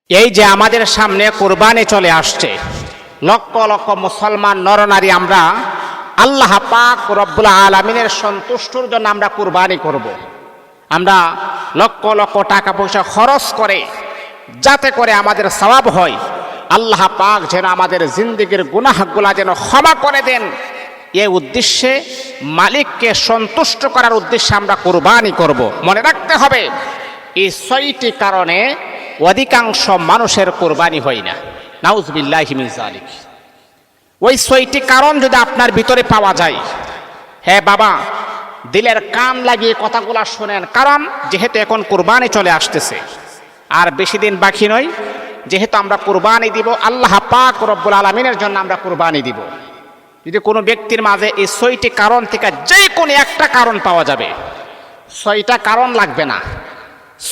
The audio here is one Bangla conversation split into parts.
এই যে আমাদের সামনে কুরবানি চলে আসছে, লক্ষ লক্ষ মুসলমান নরনারী আমরা আল্লাহ পাক রব্বুল আলামিনের সন্তুষ্টির জন্য আমরা কুরবানি করব। আমরা লক্ষ লক্ষ টাকা পয়সা খরচ করে যাতে করে আমাদের সওয়াব হয়, আল্লাহ পাক যেন আমাদের জিন্দেগির গুনাহগুলা যেন ক্ষমা করে দেন, এই উদ্দেশ্যে মালিককে সন্তুষ্ট করার উদ্দেশ্যে আমরা কুরবানি করব। মনে রাখতে হবে এই ৬টি কারণে অধিকাংশ মানুষের কোরবানি হয় না। নাউজুবিল্লাহি মিন যালিক। ওই ৬টি কারণ যদি আপনার ভিতরে পাওয়া যায়, হ্যাঁ বাবা, দিলের কান লাগিয়ে কথাগুলো শোনেন, কারণ যেহেতু এখন কোরবানি চলে আসতেছে, আর বেশি দিন বাকি নয়, যেহেতু আমরা কোরবানি দিব আল্লাহ পাক রব্বুল আলামিনের জন্য আমরা কোরবানি দিব। যদি কোনো ব্যক্তির মাঝে এই ৬টি কারণ থেকে যে কোনো একটা কারণ পাওয়া যাবে, ৬টা কারণ লাগবে না,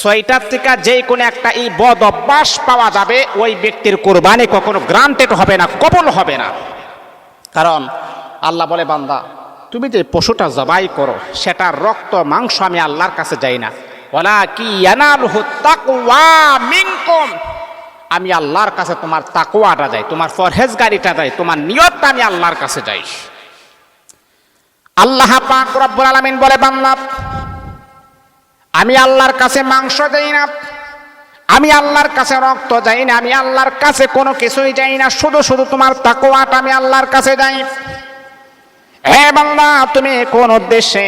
৬টার থেকে যে কোনো একটা এই বদ অভ্যাস পাওয়া যাবে, ওই ব্যক্তির কোরবানি কখনো গ্রান্টেড হবে না, কবুল হবে না। কারণ আল্লাহ বলে, বান্দা তুমি যে পশুটা জবাই করো সেটার রক্ত মাংস আমি আল্লাহর কাছে যাই না, ওয়ালাকি ইয়ানালুহু তাকওয়া মিনকুম, আমি আল্লাহর কাছে তোমার তাকওয়াটা যাই, তোমার পরহেজগারিটা যাই, তোমার নিয়তটা আমি আল্লাহর কাছে যাই। আল্লাহ পাক রব্বুল আলামিন বলে, বান্দা আমি আল্লাহর কাছে মাংস দেই না, আমি আল্লাহর কাছে রক্ত যাই না, আমি আল্লাহর কাছে কোনো কিছুই যাই না, শুধু শুধু তোমার তাকওয়াটা আমি আল্লাহর কাছে যাই। হে বান্দা, তুমি কোন উদ্দেশ্যে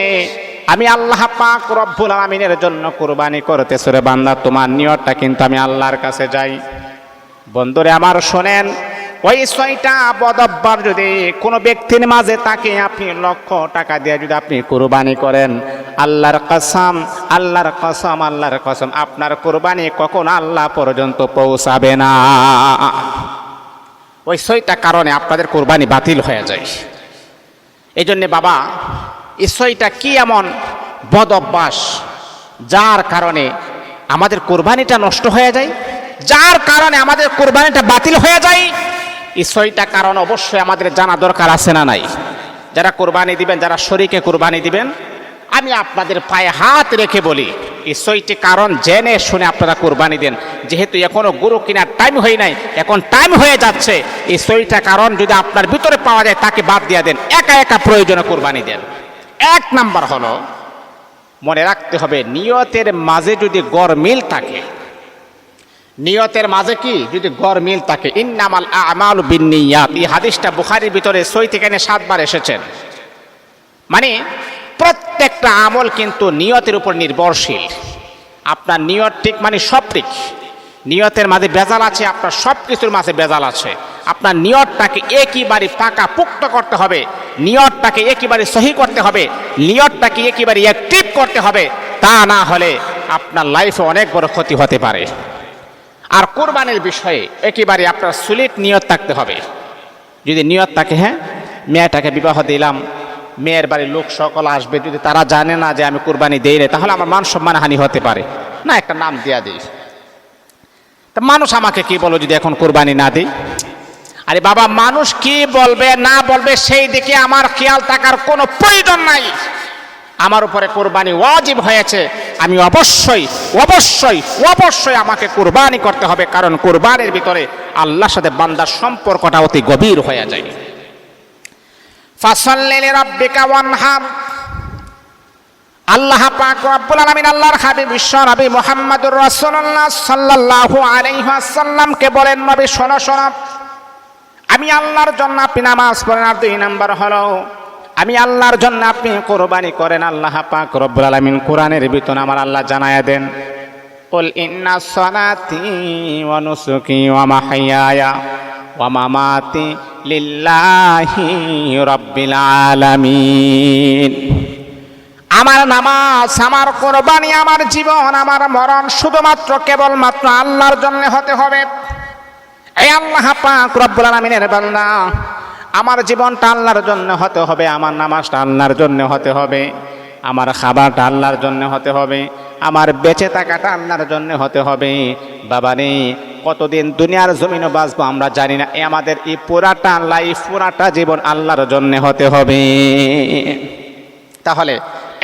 আমি আল্লাহ পাক রব্বুল আলামিনের জন্য কুরবানি করতেছো রে বান্দা, তোমার নিয়তটা কিন্তু আমি আল্লাহর কাছে যাই। বন্ধুরে আমার শোনেন, ওই ৬টা বদঅভ্যাস যদি কোনো ব্যক্তির মাঝে তাকে আপনি লক্ষ টাকা দিয়ে যদি আপনি কুরবানি করেন, আল্লাহর কসম, আল্লাহর কসম, আল্লাহর কসম, আপনার কুরবানি কখন আল্লাহ পর্যন্ত পৌঁছাবে না। ওই ৬টা কারণে আপনাদের কুরবানি বাতিল হয়ে যায়। এই জন্যে বাবা, এই ৬টা কি এমন বদঅভ্যাস যার কারণে আমাদের কুরবানিটা নষ্ট হয়ে যায়, যার কারণে আমাদের কুরবানিটা বাতিল হয়ে যায়? এই ৬টা কারণ অবশ্যই আমাদের জানা দরকার আছে না নাই? যারা কুরবানি দিবেন, যারা শরীকে কুরবানি দিবেন, আমি আপনাদের পায়ে হাত রেখে বলি, এই ৬টি কারণ জেনে শুনে আপনারা কুরবানি দেন। যেহেতু এখনো গরু কেনার টাইম হয় নাই, এখন টাইম হয়ে যাচ্ছে, এই ৬টা কারণ যদি আপনার ভিতরে পাওয়া যায় তাকে বাদ দিয়ে দেন, একা একা প্রয়োজনে কুরবানি দেন। ১ নাম্বার হলো, মনে রাখতে হবে নিয়তের মাঝে যদি গরমিল থাকে, নিয়তের মাঝে কি যদি গরমিল থাকে, ইন্নামাল আমালু বিন্নিয়াত, এই হাদিসটা বুখারীর ভিতরে ৬ থেকে ৭ বার এসেছেন। মানে প্রত্যেকটা আমল কিন্তু নিয়তের উপর নির্ভরশীল। আপনার নিয়ত ঠিক মানে সব ঠিক। নিয়তের মাঝে বেজাল আছে, আপনার সব কিছুর মাঝে বেজাল আছে। আপনার নিয়তটাকে একেবারে পাকা পুক্ত করতে হবে, নিয়তটাকে একেবারে সহি করতে হবে, নিয়তটাকে একেবারে অ্যাক্টিভ করতে হবে, তা না হলে আপনার লাইফে অনেক বড় ক্ষতি হতে পারে। আর কুরবানির বিষয়ে একেবারে আপনার সুলিট নিয়ত থাকতে হবে। যদি নিয়ত থাকে, হ্যাঁ মেয়েটাকে বিবাহ দিলাম, মেয়ের বাড়ির লোক সকল আসবে, যদি তারা জানে না যে আমি কুরবানি দেই না, তাহলে আমার মান সম্মান হানি হতে পারে না, একটা নাম দিয়া দিই, তা মানুষ আমাকে কি বলো যদি এখন কুরবানি না দিই? আরে বাবা, মানুষ কি বলবে না বলবে সেই দিকে আমার খেয়াল থাকার কোনো প্রয়োজন নাই। আমার উপরে কুরবানি ওয়াজিব হয়েছে, আমি অবশ্যই অবশ্যই অবশ্যই আমাকে কুরবানি করতে হবে, কারণ কুরবানির ভিতরে আল্লাহর সাথে বান্দার সম্পর্কটা অতি গভীর হয়ে যায়। ফাসাল্লি লিরাব্বিকা ওয়ানহার, আল্লাহ পাক রব্বুল আলামিন আল্লাহর হাবিব বিশ্ব নবী মুহাম্মদুর রাসূলুল্লাহ সাল্লাল্লাহু আলাইহি ওয়াসাল্লামকে বলেন, নবী শোনো শোনো, আমি আল্লাহর জন্য আপনি নামাজ পড়েন, আর ২ নাম্বার হলো আমি আল্লাহর জন্য আপনি কুরবানি করেন। আল্লাহ পাক রব্বুল আলামিন কোরআনের ভিতরে আমার আল্লাহ জানায়া দেন, কুল ইন্না সলাতি ওয়া নুসুকি ওয়া মাহইয়ায়া ওয়া মামাতি লিল্লাহি রাব্বিল আলামিন। আমার নামাজ, আমার কুরবানি, আমার জীবন, আমার মরণ শুধুমাত্র কেবলমাত্র আল্লাহর জন্য হতে হবে। এই আল্লাহ পাক রব্বুল আলামিনের বান্দা, আমার জীবনটা আল্লাহর জন্য হতে হবে, আমার নামাজটা আল্লাহর জন্য হতে হবে, আমার খাবারটা আল্লাহর জন্য হতে হবে, আমার বেঁচে থাকাটা আল্লাহর জন্য হতে হবে। বাবারে, কতদিন দুনিয়ার জমিনে বাঁচবো আমরা জানি না, আমাদের এই পুরাটা লাইফ, পুরাটা জীবন আল্লাহর জন্য হতে হবে। তাহলে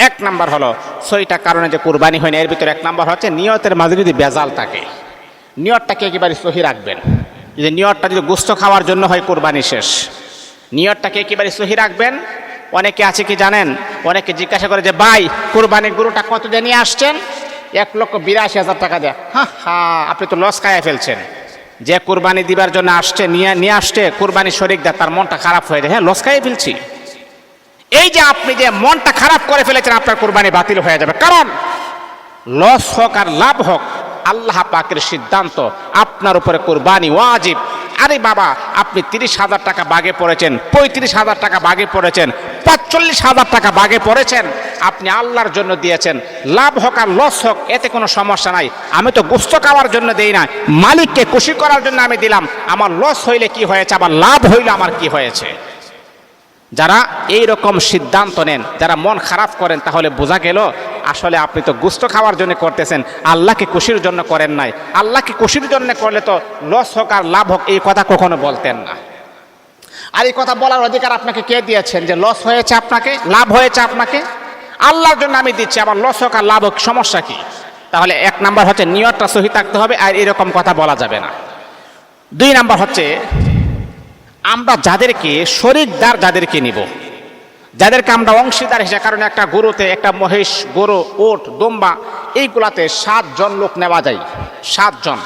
১ নাম্বার হলো ৬টা কারণে যে কুরবানি হয় না, এর ভিতরে ১ নাম্বার হচ্ছে নিয়তের মাঝে যদি বেজাল থাকে। নিয়তটাকে একেবারে সহি রাখবেন। যদি নিয়তটা যদি গোস্ত খাওয়ার জন্য হয়, কোরবানি শেষ। নিয়তটাকে একেবারে সহি রাখবেন। অনেকে আছে কি জানেন, অনেকে জিজ্ঞাসা করে যে ভাই কোরবানির গরুটা কত দিয়ে নিয়ে আসছেন? 1,82,000 টাকা দেয়া। হ্যাঁ, আপনি তো লস খাইয়া ফেলছেন। যে কোরবানি দিবার জন্য আসছে, নিয়ে আসছে কোরবানি শরিক দেয়, তার মনটা খারাপ হয়ে যায়। হ্যাঁ, লস খাইয়ে ফেলছি। এই যে আপনি যে মনটা খারাপ করে ফেলেছেন, আপনার কোরবানি বাতিল হয়ে যাবে। কারণ লস হোক আর লাভ হোক, আল্লাহ পাকের সিদ্ধান্ত, আপনার উপরে কোরবানি ওয়াজিব। আরে বাবা, আপনি 30,000 টাকা বাগে পড়েছেন, 35,000 টাকা বাগে পড়েছেন, 45,000 টাকা বাগে পড়েছেন, আপনি আল্লাহর জন্য দিয়েছেন। লাভ হোক আর লস হোক, এতে কোনো সমস্যা নাই। আমি তো গোস্ত খাওয়ার জন্য দেই না, মালিককে খুশি করার জন্য আমি দিলাম। আমার লস হইলে কি হয়েছে, আবার লাভ হইলে আমার কি হয়েছে? যারা এই রকম সিদ্ধান্ত নেন, যারা মন খারাপ করেন, তাহলে বোঝা গেল আসলে আপনি তো গোস্ত খাওয়ার জন্য করতেছেন, আল্লাহকে খুশির জন্য করেন নাই। আল্লাহকে খুশির জন্য করলে তো লস হোক আর লাভ হোক এই কথা কখনো বলতেন না। আর এই কথা বলার অধিকার আপনাকে কে দিয়েছেন যে লস হয়েছে আপনাকে, লাভ হয়েছে আপনাকে? আল্লাহর জন্য আমি দিচ্ছি, আবার লস হোক আর লাভ হোক, সমস্যা কি? তাহলে 1 নাম্বার হচ্ছে নিয়তটা সহি থাকতে হবে, আর এরকম কথা বলা যাবে না। 2 নাম্বার হচ্ছে আমরা যাদেরকে শরিকদার, যাদেরকে নিব, যাদেরকে আমরা অংশীদার হিসেবে, কারণ একটা গরুতে, একটা মহিষ, গরু, ওট, দম্বা, এইগুলাতে 7 জন লোক নেওয়া যায়। 7 জন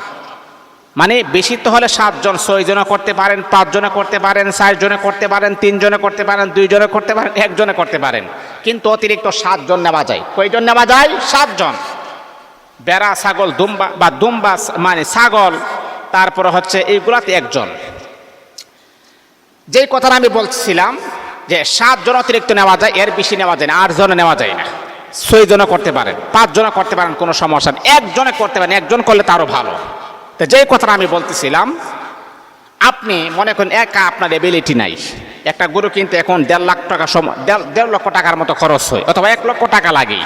মানে বেশি তো হলে 7 জন, 6 জনে করতে পারেন, 5 জনে করতে পারেন, 4 জনে করতে পারেন, 3 জনে করতে পারেন, 2 জনে করতে পারেন, 1 জনে করতে পারেন, কিন্তু অতিরিক্ত 7 জন নেওয়া যায়। কয়জন নেওয়া যায়? 7 জন। বেড়া, ছাগল, দুম্বা বা দুম্বা মানে ছাগল, তারপরে হচ্ছে এইগুলাতে 1 জন। যেই কথাটা আমি বলছিলাম যে 7 জন অতিরিক্ত নেওয়া যায়, এর বেশি নেওয়া যায় না। 8 জনে নেওয়া যায় না। 6 জনে করতে পারেন, 5 জনে করতে পারেন, কোনো সমস্যা নেই। 1 জনে করতে পারেন, 1 জন করলে তারও ভালো। তো যেই কথাটা আমি বলতেছিলাম, আপনি মনে করেন একা আপনার এবিলিটি নাই, একটা গরু কিনতে এখন 1.5 লাখ টাকা, 1.5 লক্ষ টাকার মতো খরচ হয়, অথবা 1 লক্ষ টাকা লাগেই।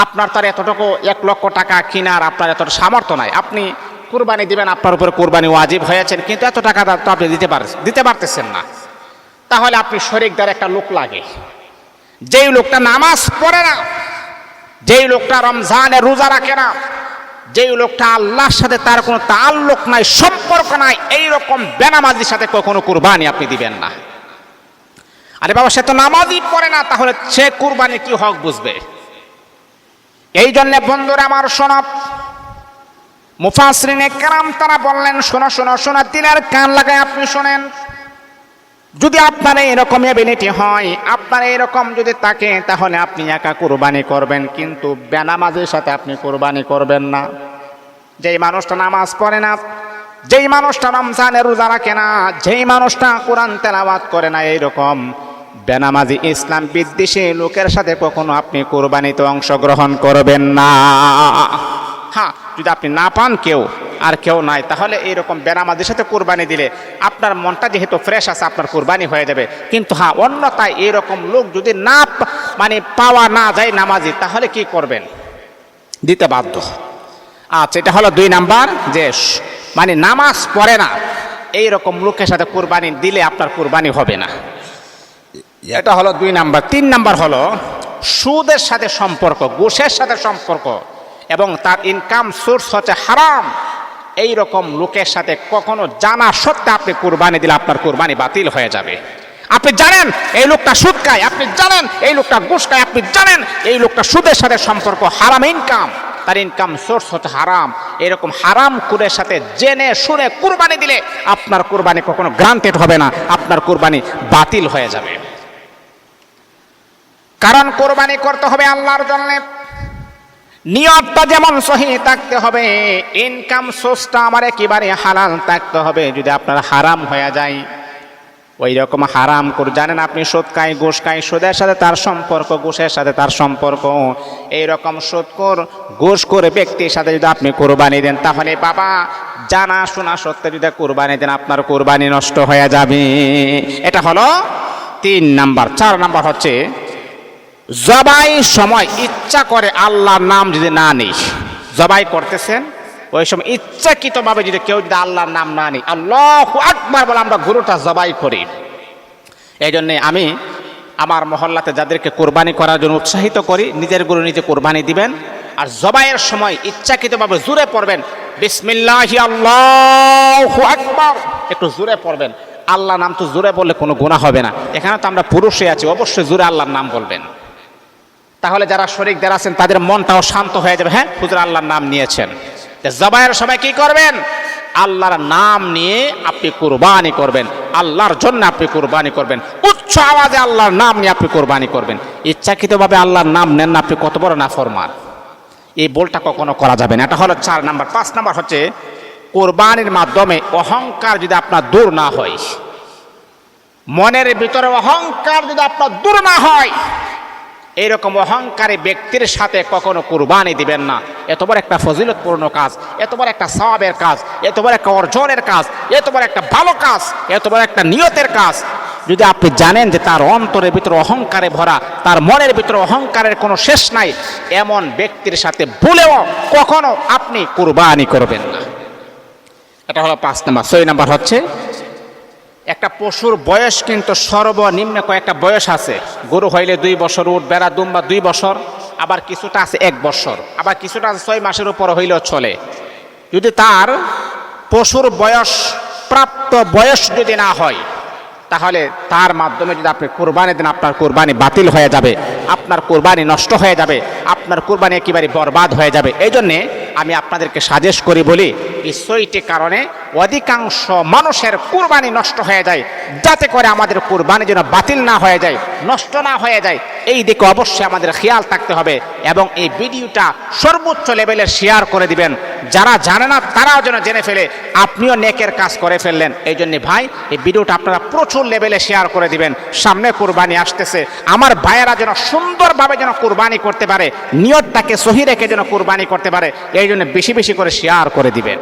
আপনার তার এতটুকু 1 লক্ষ টাকা কেনার আপনার এত সামর্থ্য নাই। আপনি কুরবানি দিবেন, আপনার উপরে কুরবানি ওয়াজিব হয়েছেন, কিন্তু এত টাকা তো আপনি দিতে পারতেছেন না। তাহলে আপনি শরিকদার একটা লোক লাগে, যেই লোকটা নামাজ পড়ে না, যেই লোকটা রমজানে রোজা রাখে না, যেই লোকটা আল্লাহর সাথে তার কোনো তাআল্লুক নাই, সম্পর্ক নাই, এইরকম বেনামাজির সাথে কখনো কুরবানি আপনি দিবেন না। আরে বাবা, সে তো নামাজই পড়ে না, তাহলে সে কুরবানি কি হক বুঝবে? এই জন্য বন্ধুরা আমার শোনো, মুফাসসিরিনে কেরাম তারা বললেন, শোনো শোনো শোনো, দিলের কান লাগায় আপনি শোনেন। যদি আপনার এরকম এবিলিটি হয়, আপনার এরকম যদি থাকে, তাহলে আপনি একা কুরবানি করবেন, কিন্তু বেনামাজির সাথে আপনি কুরবানি করবেন না। যেই মানুষটা নামাজ পড়ে না, যেই মানুষটা রমজানের রোজা রাখে না, যেই মানুষটা কোরআন তেলাওয়াত করে না, এইরকম বেনামাজি ইসলাম বিদ্বেষী লোকের সাথে কখনো আপনি কুরবানিতে অংশগ্রহণ করবেন না। হ্যাঁ, যদি আপনি না পান কেউ আর কেউ নাই, তাহলে এইরকম বেনামাজির সাথে কুরবানি দিলে আপনার মনটা যেহেতু ফ্রেশ আছে, আপনার কুরবানি হয়ে যাবে। কিন্তু হ্যাঁ, অন্যথায় এইরকম লোক যদি না মানে পাওয়া না যায় নামাজি, তাহলে কি করবেন? দিতে বাধ্য। আচ্ছা, এটা হলো 2 নাম্বার, যে মানে নামাজ পড়ে না এইরকম লোকের সাথে কুরবানি দিলে আপনার কুরবানি হবে না। এটা হলো 2 নাম্বার। 3 নাম্বার হলো সুদের সাথে সম্পর্ক, ঘুষের সাথে সম্পর্ক, এবং তার ইনকাম সোর্স হচ্ছে হারাম। এই রকম লোকের সাথে কখনো জানা সত্ত্বে আপনি কুরবানি দিলে আপনার কুরবানি বাতিল হয়ে যাবে। আপনি জানেন এই লোকটা সুদ খায়, আপনি জানেন এই লোকটা ঘুষ খায়, আপনি জানেন এই লোকটা সুদের সাথে সম্পর্ক, হারাম ইনকাম, তার ইনকাম সোর্স হচ্ছে হারাম। এরকম হারাম কুরের সাথে জেনে শুনে কুরবানি দিলে আপনার কুরবানি কখনো গ্রান্টেড হবে না, আপনার কুরবানি বাতিল হয়ে যাবে। কারণ কোরবানি করতে হবে আল্লাহর জন্য, নিয়তটা যেমন সহি থাকতে হবে, ইনকাম সোর্সটা আমার একেবারে হালাল থাকতে হবে। যদি আপনার হারাম হয়ে যায়, ওই রকম হারাম করে জানেন আপনি সুদ খাই, ঘুষ খাই, সুদের সাথে তার সম্পর্ক, ঘুষের সাথে তার সম্পর্ক, এইরকম সুদখোর ঘুষ করে ব্যক্তির সাথে যদি আপনি কোরবানি দেন, তাহলে বাবা জানা শোনা সত্ত্বে যদি কোরবানি দেন, আপনার কোরবানি নষ্ট হয়ে যাবে। এটা হলো 3 নাম্বার। 4 নাম্বার হচ্ছে জবাই সময় ইচ্ছা করে আল্লাহর নাম যদি না নেই, জবাই করতেছেন ওই সময় ইচ্ছাকৃতভাবে যদি কেউ যদি আল্লাহর নাম না নেই, আল্লাহু আকবার বলে আমরা গরুটা জবাই করি। এই জন্যে আমি আমার মহল্লাতে যাদেরকে কোরবানি করার জন্য উৎসাহিত করি, নিজের গরু নিজে কোরবানি দিবেন, আর জবাইয়ের সময় ইচ্ছাকৃতভাবে জোরে পড়বেন, বিসমিল্লাহি আল্লাহু আকবার, একটু জোরে পড়বেন। আল্লাহ নাম তো জোরে বললে কোনো গুনাহ হবে না। এখানে তো আমরা পুরুষে আছি, অবশ্যই জোরে আল্লাহর নাম বলবেন। তাহলে যারা শরীকদার আছেন তাদের মনটাও শান্ত হয়ে যাবে, হ্যাঁ হুজুর আল্লাহর নাম নিয়েছেন। জবাইয়ের সময় কি করবেন? আল্লাহর নাম নিয়ে আপনি কুরবানি করবেন, আল্লাহর জন্য আপনি কুরবানি করবেন, উচ্চ আওয়াজে আল্লাহর নাম নিয়ে আপনি কুরবানি করবেন। ইচ্ছাকৃতভাবে আল্লাহর নাম নেন না, আপনি কত বড় নাফরমান। এই ভুলটা কখনো করা যাবে না। এটা হলো 4 নাম্বার। 5 নাম্বার হচ্ছে কোরবানির মাধ্যমে অহংকার যদি আপনার দূর না হয়, মনের ভিতরে অহংকার যদি আপনার দূর না হয়, এইরকম অহংকারী ব্যক্তির সাথে কখনো কুরবানি দিবেন না। এত বড় একটা ফজিলতপূর্ণ কাজ, এত বড় একটা সওয়াবের কাজ, এত বড় একটা অর্জনের কাজ, এত বড় একটা ভালো কাজ, এত বড় একটা নিয়তের কাজ, যদি আপনি জানেন যে তার অন্তরের ভিতরে অহংকারে ভরা, তার মনের ভিতরে অহংকারের কোনো শেষ নাই, এমন ব্যক্তির সাথে ভুলেও কখনো আপনি কুরবানি করবেন না। এটা হলো 5 নাম্বার। 6 নাম্বার হচ্ছে একটা পশুর বয়স কিন্তু সর্বনিম্ন কয়েকটা বয়স আছে। গরু হইলে 2 বছর, উট বেড়া দুম্বা 2 বছর, আবার কিছুটা আছে 1 বছর, আবার কিছুটা আছে 6 মাসের উপর হইলেও চলে। যদি তার পশুর বয়স, প্রাপ্ত বয়স যদি না হয়, তাহলে তার মাধ্যমে যদি আপনি কুরবানি দেন, আপনার কুরবানি বাতিল হয়ে যাবে, আপনার কুরবানি নষ্ট হয়ে যাবে, আপনার কুরবানি একেবারে বরবাদ হয়ে যাবে। এই জন্যে আমি আপনাদেরকে সাজেস্ট করি, বলি এই 6টি কারণে অধিকাংশ মানুষের কুরবানি নষ্ট হয়ে যায়, যাতে করে আমাদের কুরবানি যেন বাতিল না হয়ে যায়, নষ্ট না হয়ে যায়, এই দিকে অবশ্যই আমাদের খেয়াল থাকতে হবে। এবং এই ভিডিওটা সর্বোচ্চ লেভেলে শেয়ার করে দিবেন, যারা জানে না তারাও যেন জেনে ফেলে, আপনিও নেকের কাজ করে ফেললেন। এই জন্য ভাই, এই ভিডিওটা আপনারা প্রচুর লেভেলে শেয়ার করে দিবেন। সামনে কুরবানি আসতেছে, আমার ভাইয়েরা যেন সুন্দরভাবে যেন কুরবানি করতে পারে, নিয়তটাকে সহি রেখে যেন কুরবানি করতে পারে, এই জন্য বেশি বেশি করে শেয়ার করে দিবেন।